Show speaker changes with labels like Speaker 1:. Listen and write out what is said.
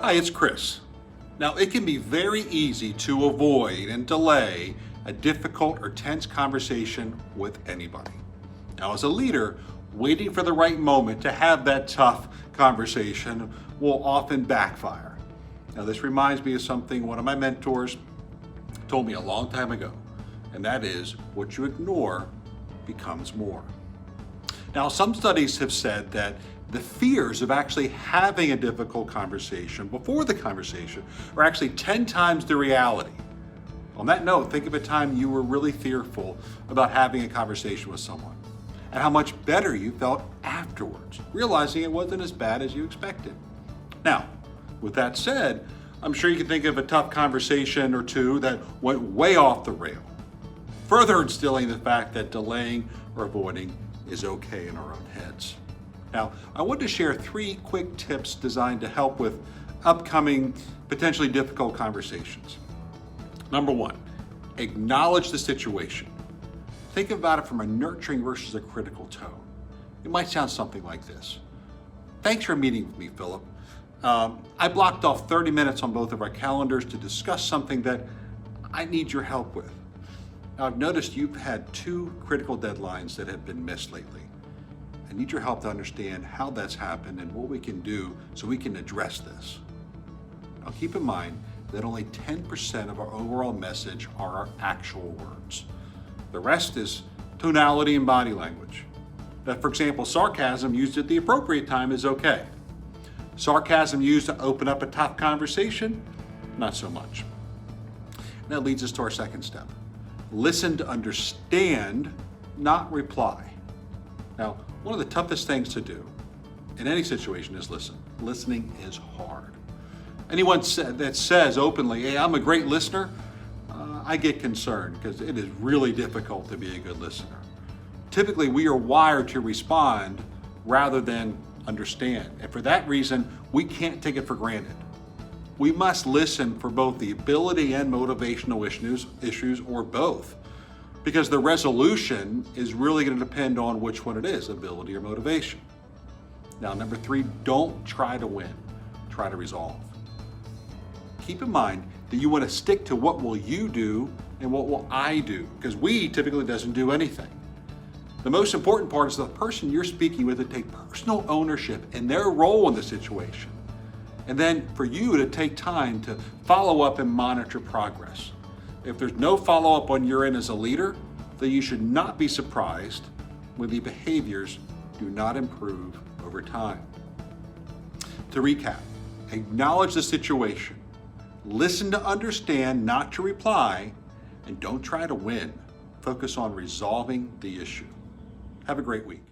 Speaker 1: Hi, it's Chris. Now, it can be very easy to avoid and delay a difficult or tense conversation with anybody. Now, as a leader, waiting for the right moment to have that tough conversation will often backfire. Now, this reminds me of something one of my mentors told me a long time ago, and that is what you ignore becomes more. Now, some studies have said that the fears of actually having a difficult conversation before the conversation are actually 10 times the reality. On that note, think of a time you were really fearful about having a conversation with someone and how much better you felt afterwards, realizing it wasn't as bad as you expected. Now, with that said, I'm sure you can think of a tough conversation or two that went way off the rail, further instilling the fact that delaying or avoiding is okay in our own heads. Now, I want to share 3 quick tips designed to help with upcoming, potentially difficult conversations. Number 1, acknowledge the situation. Think about it from a nurturing versus a critical tone. It might sound something like this. Thanks for meeting with me, Philip. I blocked off 30 minutes on both of our calendars to discuss something that I need your help with. Now, I've noticed you've had 2 critical deadlines that have been missed lately. I need your help to understand how that's happened and what we can do so we can address this. Now, keep in mind that only 10% of our overall message are our actual words. The rest is tonality and body language. That, for example, sarcasm used at the appropriate time is okay. Sarcasm used to open up a tough conversation, not so much. And that leads us to our second step. Listen to understand, not reply. Now, one of the toughest things to do in any situation is listen. Listening is hard. Anyone that says openly, hey, I'm a great listener, I get concerned because it is really difficult to be a good listener. Typically, we are wired to respond rather than understand. And for that reason, we can't take it for granted. We must listen for both the ability and motivational issues or both, because the resolution is really going to depend on which one it is, ability or motivation. Now, number 3, don't try to win, try to resolve. Keep in mind that you want to stick to what will you do and what will I do, because we typically doesn't do anything. The most important part is the person you're speaking with to take personal ownership in their role in the situation. And then for you to take time to follow up and monitor progress. If there's no follow-up on your end as a leader, then you should not be surprised when the behaviors do not improve over time. To recap, acknowledge the situation, listen to understand, not to reply, and don't try to win. Focus on resolving the issue. Have a great week.